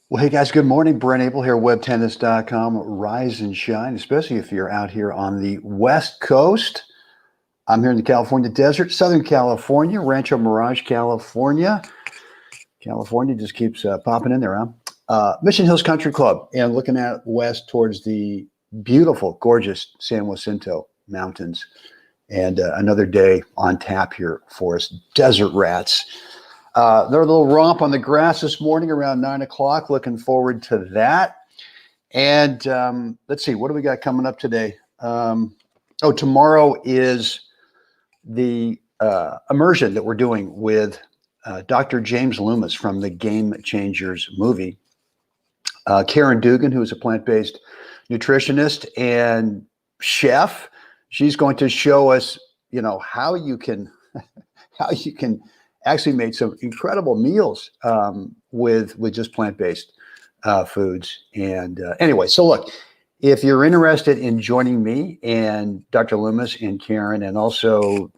Well, hey guys, good morning. Brent Abel here, webtennis.com. Rise and shine, especially if you're out here on the West Coast. I'm here in the California desert, Southern California, Rancho Mirage, California. California just keeps popping in there, huh? Mission Hills Country Club, and looking out west towards the beautiful, gorgeous San Jacinto Mountains. And another day on tap here for us, Desert Rats. They're a little romp on the grass this morning around 9 o'clock. Looking forward to that. And let's see, what do we got coming up today? Tomorrow is the immersion that we're doing with Dr. James Loomis from the Game Changers movie. Karen Dugan, who is a plant-based nutritionist and chef, she's going to show us, how you can actually make some incredible meals with just plant-based foods. And anyway, so look, if you're interested in joining me and Dr. Loomis and Karen, and also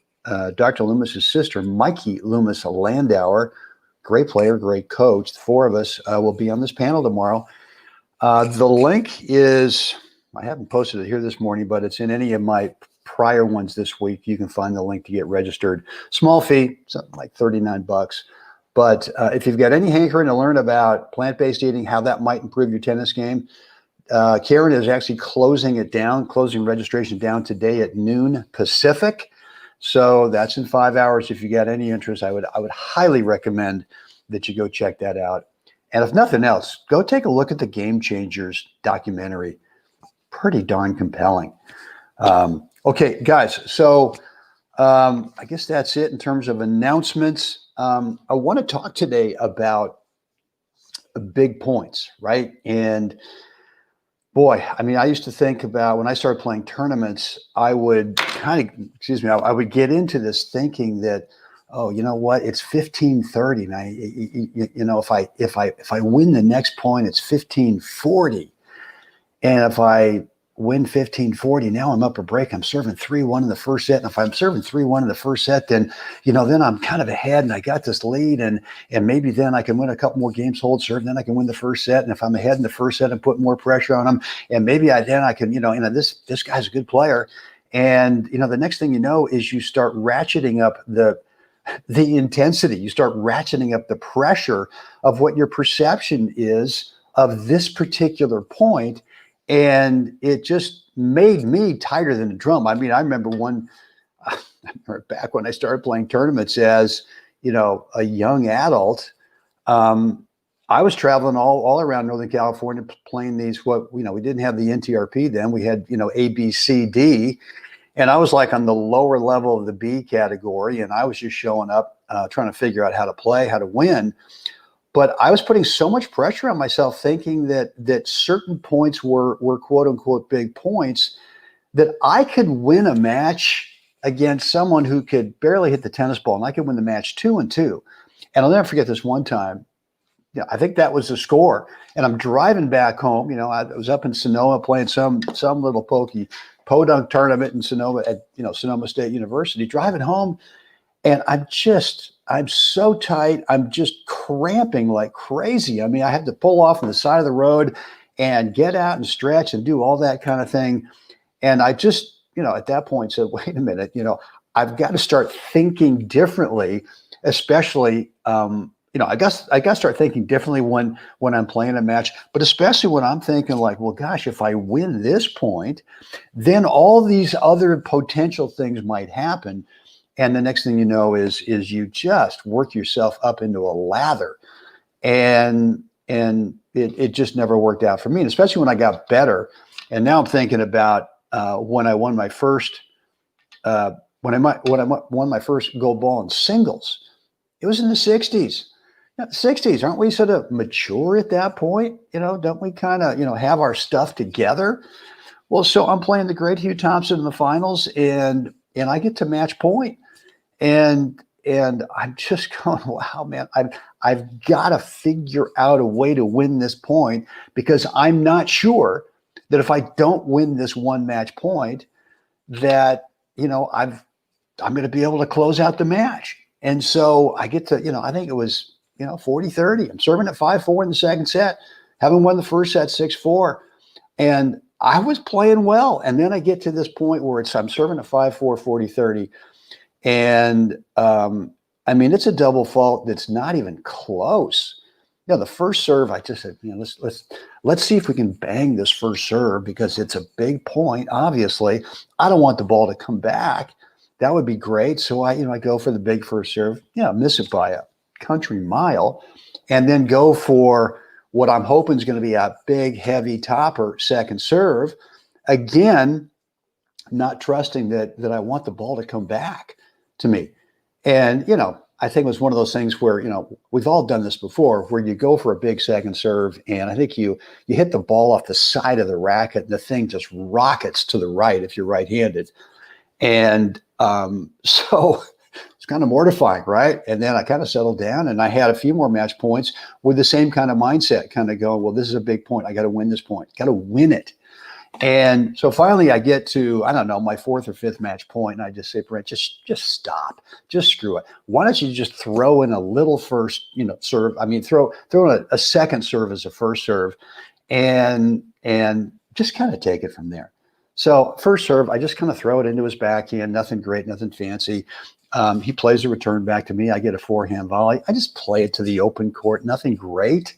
Dr. Loomis's sister, Mikey Loomis Landauer, great player, great coach. The four of us will be on this panel tomorrow. The link is, I haven't posted it here this morning, but it's in any of my prior ones this week. You can find the link to get registered. Small fee, something like $39. But if you've got any hankering to learn about plant-based eating, how that might improve your tennis game, Karen is actually closing registration down today at noon Pacific. So that's in 5 hours. If you got any interest, I would highly recommend that you go check that out. And if nothing else, go take a look at the Game Changers documentary. Pretty darn compelling. Okay, guys, so I guess that's it in terms of announcements. I want to talk today about big points, right? And boy, I mean, I used to think about when I started playing tournaments, I would I would get into this thinking that, oh, you know what, it's 15-30. Now, if I win the next point, it's 15-40. And if I win 15-40, now I'm up a break. I'm serving 3-1 in the first set. And if I'm serving 3-1 in the first set, then, then I'm kind of ahead and I got this lead, and maybe then I can win a couple more games, hold serve, then I can win the first set. And if I'm ahead in the first set and put more pressure on them, and maybe I can, this guy's a good player. And, the next thing you know is you start ratcheting up the intensity. You start ratcheting up the pressure of what your perception is of this particular point. And it just made me tighter than a drum. I mean, I remember back when I started playing tournaments as, a young adult, I was traveling all around Northern California playing these, we didn't have the NTRP then. We had, A, B, C, D. And I was like on the lower level of the B category. And I was just showing up, trying to figure out how to play, how to win. But I was putting so much pressure on myself, thinking that certain points were quote unquote big points, that I could win a match against someone who could barely hit the tennis ball, and I could win the match 2-2. And I'll never forget this one time. I think that was the score. And I'm driving back home. I was up in Sonoma playing some little pokey podunk tournament in Sonoma at Sonoma State University. Driving home, and I'm so tight. I'm just cramping like crazy. I mean, I had to pull off on the side of the road and get out and stretch and do all that kind of thing. And I just, at that point said, wait a minute, I've got to start thinking differently, especially, I guess I got to start thinking differently when I'm playing a match, but especially when I'm thinking like, well, gosh, if I win this point, then all these other potential things might happen. And the next thing you know is you just work yourself up into a lather, and it just never worked out for me. And especially when I got better. And now I'm thinking about when I won my first when I won my first gold ball in singles. It was in the 60s. Now, the 60s, aren't we sort of mature at that point? Don't we kind of have our stuff together? Well, so I'm playing the great Hugh Thompson in the finals, and I get to match point. And I'm just going, wow, man, I've got to figure out a way to win this point, because I'm not sure that if I don't win this one match point, that, I'm going to be able to close out the match. And so I get to, I think it was, 40-30. I'm serving at 5-4 in the second set, having won the first set 6-4. And I was playing well. And then I get to this point where I'm serving at 5-4, 40-30. And it's a double fault that's not even close. The first serve, I just said, let's see if we can bang this first serve, because it's a big point. Obviously, I don't want the ball to come back. That would be great. So I go for the big first serve, miss it by a country mile, and then go for what I'm hoping is going to be a big, heavy topper second serve. Again, not trusting that I want the ball to come back to me. And, I think it was one of those things where, we've all done this before, where you go for a big second serve, and I think you hit the ball off the side of the racket, and the thing just rockets to the right if you're right-handed. And so it's kind of mortifying, right? And then I kind of settled down, and I had a few more match points with the same kind of mindset, kind of going, well, this is a big point. I got to win this point. Got to win it. And so finally I get to, I don't know, my fourth or fifth match point, and I just say, Brent, just stop. Just screw it. Why don't you just throw in a little first, serve? Throw in a second serve as a first serve, and just kind of take it from there. So first serve, I just kind of throw it into his backhand. Nothing great, nothing fancy. He plays a return back to me. I get a forehand volley. I just play it to the open court. Nothing great.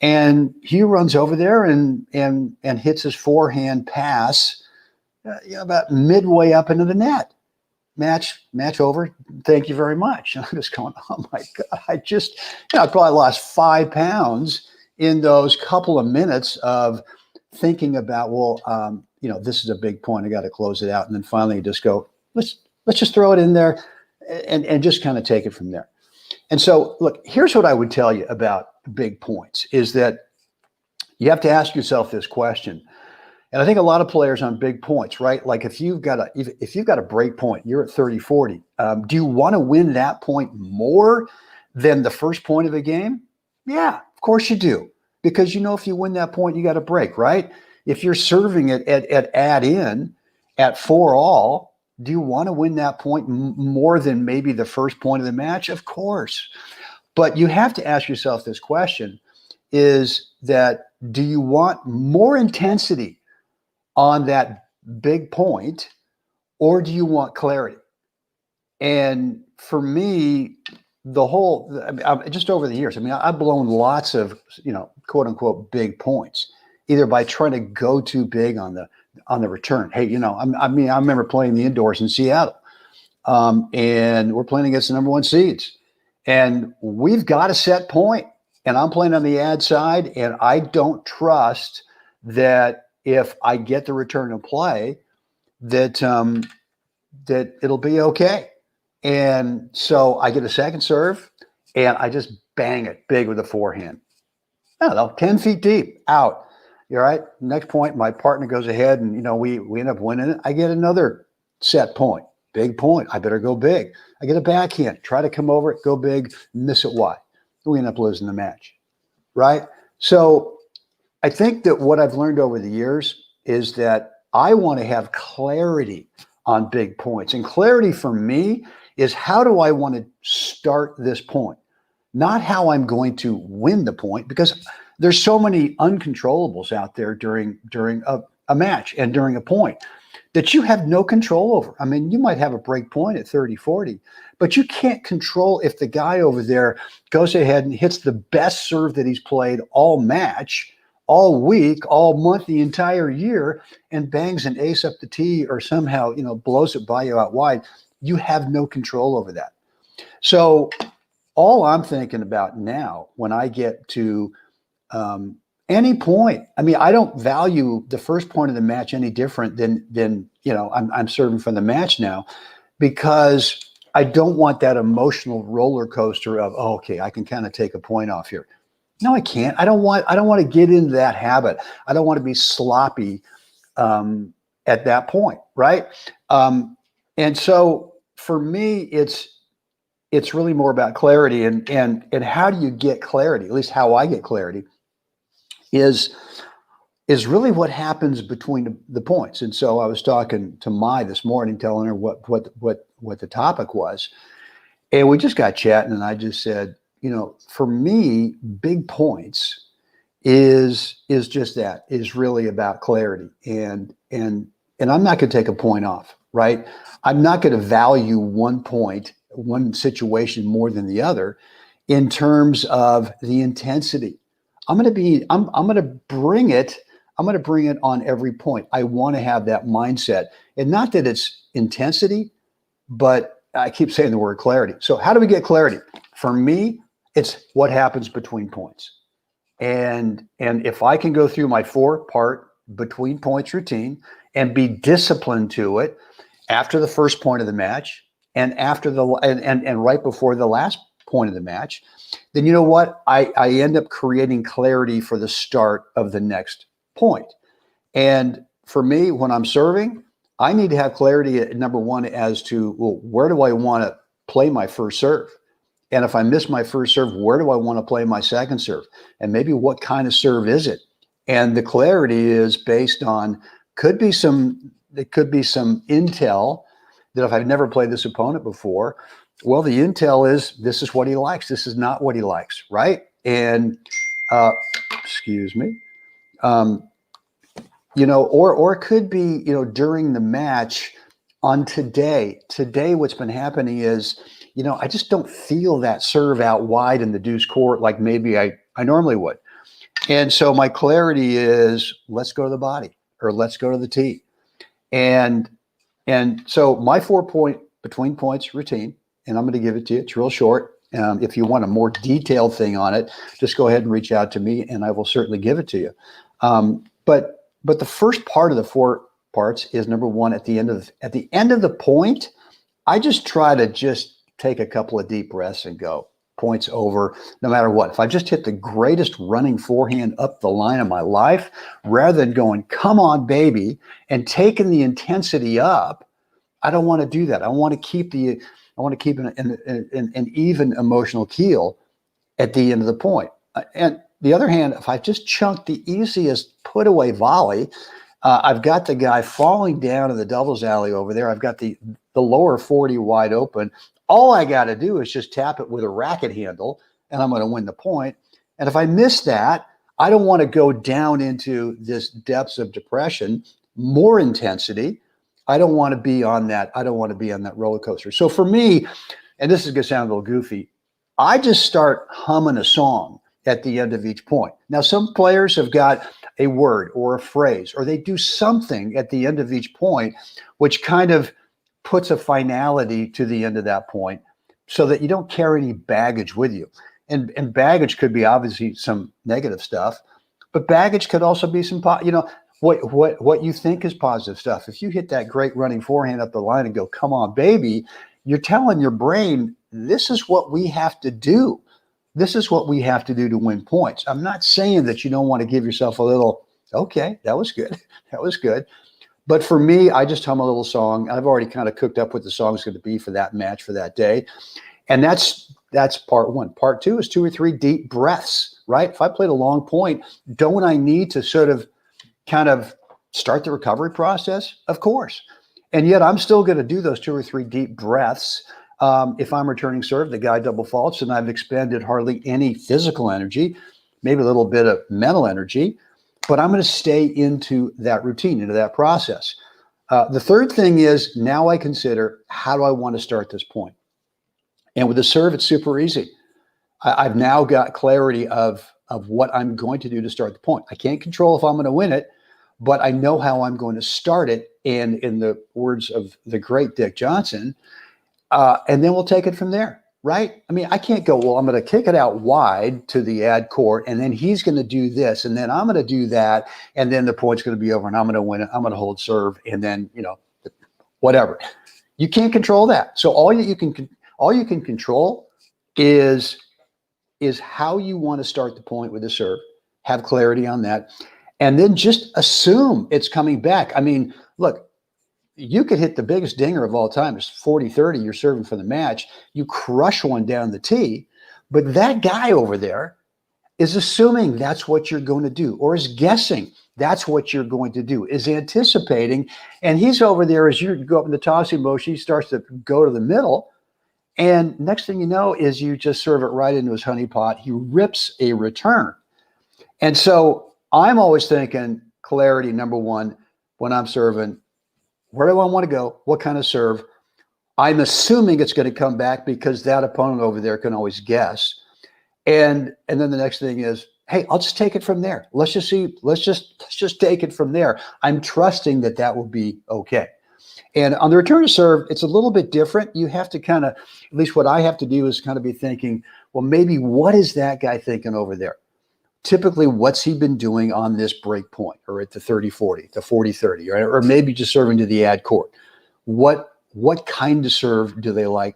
And he runs over there and hits his forehand pass about midway up into the net. Match over. Thank you very much. And I'm just going, oh my God, I probably lost 5 pounds in those couple of minutes of thinking about, this is a big point. I got to close it out. And then finally you just go, let's just throw it in there and just kind of take it from there. And so, look, here's what I would tell you about big points is that you have to ask yourself this question. And I think a lot of players on big points, right? Like if you've got a break point, you're at 30-40. Do you want to win that point more than the first point of a game? Yeah, of course you do. Because if you win that point, you got a break, right? If you're serving it at add-in at 4-all, do you want to win that point more than maybe the first point of the match? Of course. But you have to ask yourself this question, is that do you want more intensity on that big point, or do you want clarity? And for me, just over the years, I've blown lots of, quote unquote, big points, either by trying to go too big on the return. Hey, I remember playing the indoors in Seattle, and we're playing against the number 1 seeds, and we've got a set point, and I'm playing on the ad side, and I don't trust that if I get the return of play, that it'll be okay. And so I get a second serve, and I just bang it big with a forehand. I don't know, 10 feet deep, out. You're right. Next point, my partner goes ahead, and we end up winning it. I get another set point, big point. I better go big. I get a backhand, try to come over it, go big, miss it wide. We end up losing the match, right? So I think that what I've learned over the years is that I want to have clarity on big points, and clarity for me is how do I want to start this point, not how I'm going to win the point, because there's so many uncontrollables out there during a match and during a point that you have no control over. You might have a break point at 30-40, but you can't control if the guy over there goes ahead and hits the best serve that he's played all match, all week, all month, the entire year, and bangs an ace up the tee or somehow, blows it by you out wide. You have no control over that. So all I'm thinking about now when I get to any point, I don't value the first point of the match any different than I'm serving from the match now, because I don't want that emotional roller coaster of, oh, okay, I can kind of take a point off here. No, I can't. I don't want to get into that habit. I don't want to be sloppy at that point, right? And so for me, it's really more about clarity, and how do you get clarity? At least how I get clarity is really what happens between the points. And so I was talking to Mai this morning, telling her what the topic was, and we just got chatting, and I just said, for me, big points is just that, is really about clarity. And I'm not going to take a point off, right? I'm not going to value one point, one situation more than the other in terms of the intensity. I'm going to bring it on every point. I want to have that mindset, and not that it's intensity, but I keep saying the word clarity. So how do we get clarity? For me, it's what happens between points. And if I can go through my 4-part between points routine and be disciplined to it after the first point of the match and after and right before the last point of the match, then you know what? I end up creating clarity for the start of the next point. And for me, when I'm serving, I need to have clarity at number one as to, well, where do I want to play my first serve? And if I miss my first serve, where do I want to play my second serve? And maybe what kind of serve is it? And the clarity is based on, it could be some intel that if I've never played this opponent before, well, the intel is this is what he likes. This is not what he likes, right? And excuse me, or it could be, during the match on today, what's been happening is, I just don't feel that serve out wide in the deuce court like maybe I normally would. And so my clarity is, let's go to the body or let's go to the tee. And so my 4-point between points routine, and I'm going to give it to you. It's real short. If you want a more detailed thing on it, just go ahead and reach out to me and I will certainly give it to you. But the first part of the 4 parts is, number one, at the end of the point, I just try to just take a couple of deep breaths and go. Points over, no matter what. If I just hit the greatest running forehand up the line of my life, rather than going, come on, baby, and taking the intensity up, I don't want to do that. I want to keep an even emotional keel at the end of the point. And the other hand, if I just chunk the easiest put away volley, I've got the guy falling down in the doubles alley over there. I've got the lower 40 wide open. All I got to do is just tap it with a racket handle, and I'm going to win the point. And if I miss that, I don't want to go down into this depths of depression, more intensity. I don't want to be on that. I don't want to be on that roller coaster. So for me, and this is going to sound a little goofy, I just start humming a song at the end of each point. Now, some players have got a word or a phrase, or they do something at the end of each point, which kind of puts a finality to the end of that point so that you don't carry any baggage with you. And baggage could be obviously some negative stuff, but baggage could also be some, what you think is positive stuff. If you hit that great running forehand up the line and go, come on, baby, you're telling your brain, this is what we have to do. This is what we have to do to win points. I'm not saying that you don't want to give yourself a little, okay, that was good. That was good. But for me, I just hum a little song. I've already kind of cooked up what the song's going to be for that match for that day. And that's part one. Part two is 2 or 3 deep breaths, right? If I played a long point, don't I need to sort of kind of start the recovery process? Of course. And yet I'm still going to do those 2 or 3 deep breaths. If I'm returning serve, the guy double faults, and I've expended hardly any physical energy, maybe a little bit of mental energy, but I'm going to stay into that routine, into that process. The third thing is, now I consider, how do I want to start this point? And with the serve, it's super easy. I've now got clarity of what I'm going to do to start the point. I can't control if I'm going to win it, but I know how I'm going to start it. And in the words of the great Dick Johnson, and then we'll take it from there, right? I mean, I can't go, well, I'm going to kick it out wide to the ad court, and then he's going to do this, and then I'm going to do that, and then the point's going to be over, and I'm going to win it. I'm going to hold serve, and then, whatever. You can't control that. So all you can control is how you want to start the point with the serve, have clarity on that, and then just assume it's coming back. I mean, look, you could hit the biggest dinger of all time. It's 40-30. You're serving for the match. You crush one down the tee, but that guy over there is assuming that's what you're going to do, or is guessing that's what you're going to do, is anticipating. And he's over there as you go up in the tossing motion. He starts to go to the middle, And next thing you know is you just serve it right into his honey pot. He rips a return. And so I'm always thinking clarity, number one, when I'm serving, where do I want to go? What kind of serve? I'm assuming it's going to come back because that opponent over there can always guess. And then the next thing is, hey, I'll just take it from there. Let's just take it from there. I'm trusting that will be okay. And on the return to serve, it's a little bit different. You have to kind of, at least what I have to do is kind of be thinking, well, maybe what is that guy thinking over there? Typically, what's he been doing on this break point or at the 30-40, the 40-30, or maybe just serving to the ad court? What kind of serve do they like?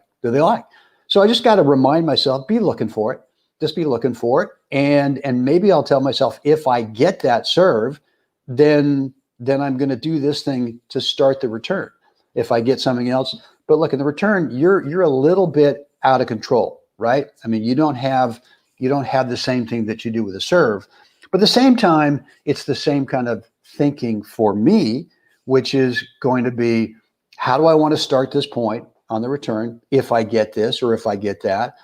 So I just got to remind myself, be looking for it. Just be looking for it. And maybe I'll tell myself, if I get that serve, then I'm going to do this thing to start the return. If I get something else, but look, in the return, you're a little bit out of control, right? I mean, you don't have the same thing that you do with a serve, but at the same time, it's the same kind of thinking for me, which is going to be, how do I want to start this point on the return if I get this or if I get that?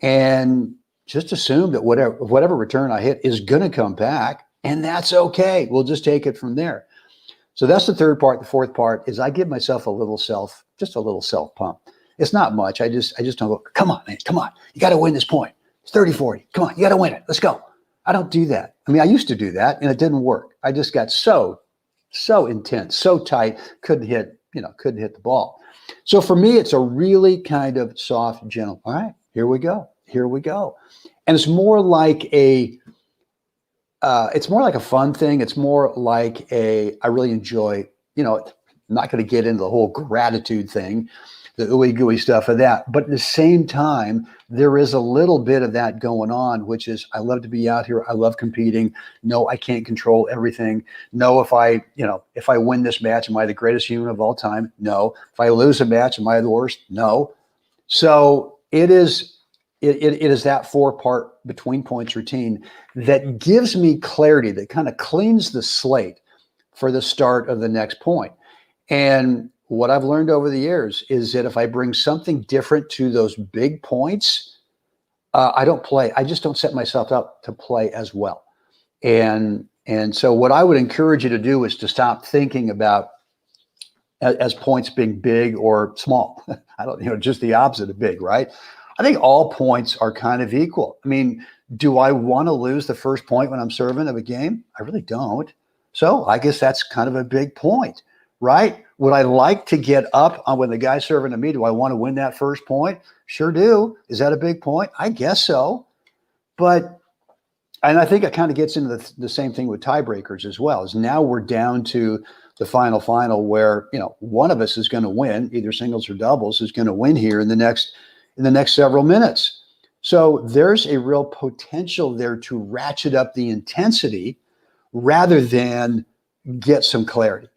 And just assume that whatever return I hit is going to come back, and that's okay. We'll just take it from there. So that's the third part. The fourth part is I give myself a little self pump. It's not much. I just don't go, come on, man, come on. You got to win this point. It's 30-40. Come on, you got to win it. Let's go. I don't do that. I mean, I used to do that and it didn't work. I just got so intense, so tight, couldn't hit the ball. So for me, it's a really kind of soft, gentle, all right, here we go. And it's more like a fun thing. It's more like I really enjoy, I'm not going to get into the whole gratitude thing, the ooey gooey stuff of that. But at the same time, there is a little bit of that going on, which is I love to be out here. I love competing. No, I can't control everything. No, if I win this match, am I the greatest human of all time? No. If I lose a match, am I the worst? No. So it is that 4-part between points routine that gives me clarity, that kind of cleans the slate for the start of the next point. And what I've learned over the years is that if I bring something different to those big points, I don't play. I just don't set myself up to play as well. And so what I would encourage you to do is to stop thinking about as points being big or small. Just the opposite of big, right? I think all points are kind of equal. I mean, do I want to lose the first point when I'm serving of a game? I really don't. So I guess that's kind of a big point, right? Would I like to get up on when the guy's serving to me? Do I want to win that first point? Sure do. Is that a big point? I guess so. And I think it kind of gets into the same thing with tiebreakers as well, is now we're down to the final where, one of us is going to win, either singles or doubles is going to win here in the next several minutes. So there's a real potential there to ratchet up the intensity rather than get some clarity.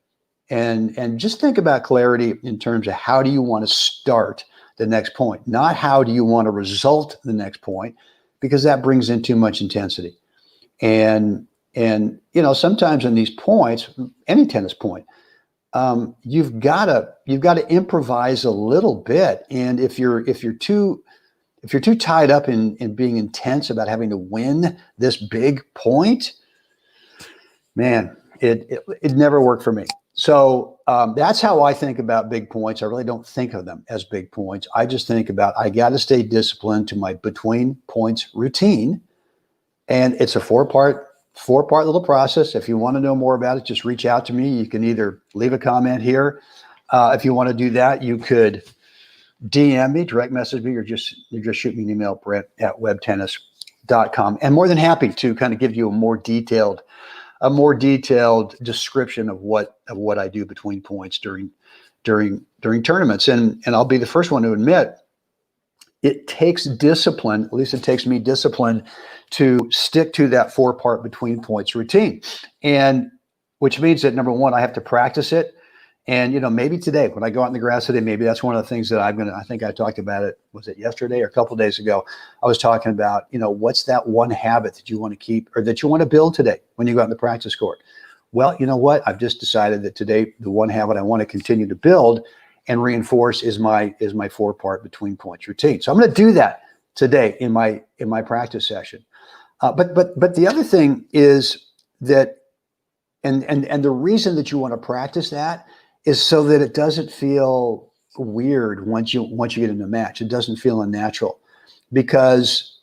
And just think about clarity in terms of how do you want to start the next point, not how do you want to result the next point, because that brings in too much intensity. And sometimes in these points, any tennis point, you've got to improvise a little bit. And if you're too tied up in being intense about having to win this big point, man, it never worked for me. So that's how I think about big points. I really don't think of them as big points. I just think about, I got to stay disciplined to my between points routine. And it's a four-part little process. If you want to know more about it, just reach out to me. You can either leave a comment here. If you want to do that, you could DM me, direct message me, or just shoot me an email, brent@webtennis.com. And more than happy to kind of give you a more detailed description of what I do between points during tournaments. And I'll be the first one to admit, it takes discipline, at least it takes me discipline, to stick to that 4-part between points routine. And which means that, number one, I have to practice it. And, maybe today, when I go out in the grass today, maybe that's one of the things that I think I talked about it, was it yesterday or a couple of days ago? I was talking about, what's that one habit that you want to keep or that you want to build today when you go out in the practice court? Well, you know what? I've just decided that today, the one habit I want to continue to build, and reinforce is my 4-part between points routine. So I'm going to do that today in my practice session. But the other thing is that, and the reason that you want to practice that is so that it doesn't feel weird once you get in a match. It doesn't feel unnatural, because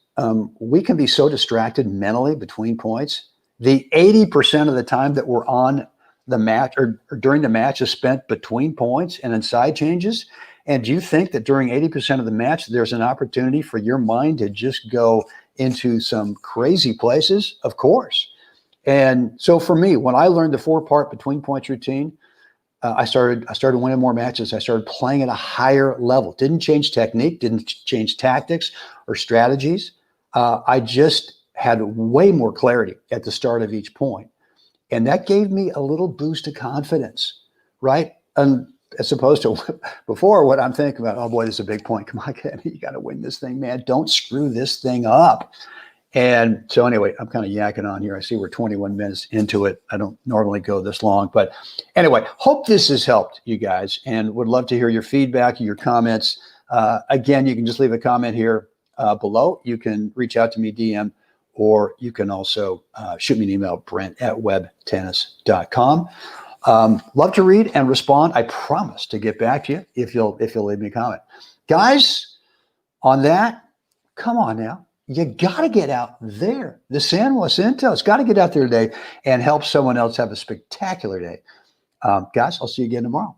we can be so distracted mentally between points. The 80% of the time that we're on the match or during the match is spent between points and in side changes. And do you think that during 80% of the match, there's an opportunity for your mind to just go into some crazy places? Of course. And so for me, when I learned the 4-part between points routine, I started winning more matches. I started playing at a higher level. Didn't change technique, didn't change tactics or strategies. I just had way more clarity at the start of each point. And that gave me a little boost of confidence, right? And as opposed to before, what I'm thinking about, oh boy, this is a big point. Come on, Kenny, you got to win this thing, man. Don't screw this thing up. And so anyway, I'm kind of yakking on here. I see we're 21 minutes into it. I don't normally go this long, but anyway, hope this has helped you guys, and would love to hear your feedback, your comments. Again, you can just leave a comment here below. You can reach out to me, DM, or you can also shoot me an email, brent@webtennis.com. Love to read and respond. I promise to get back to you if you'll leave me a comment. Guys, on that, come on now. You got to get out there. The San Jacinto's got to get out there today and help someone else have a spectacular day. Guys, I'll see you again tomorrow.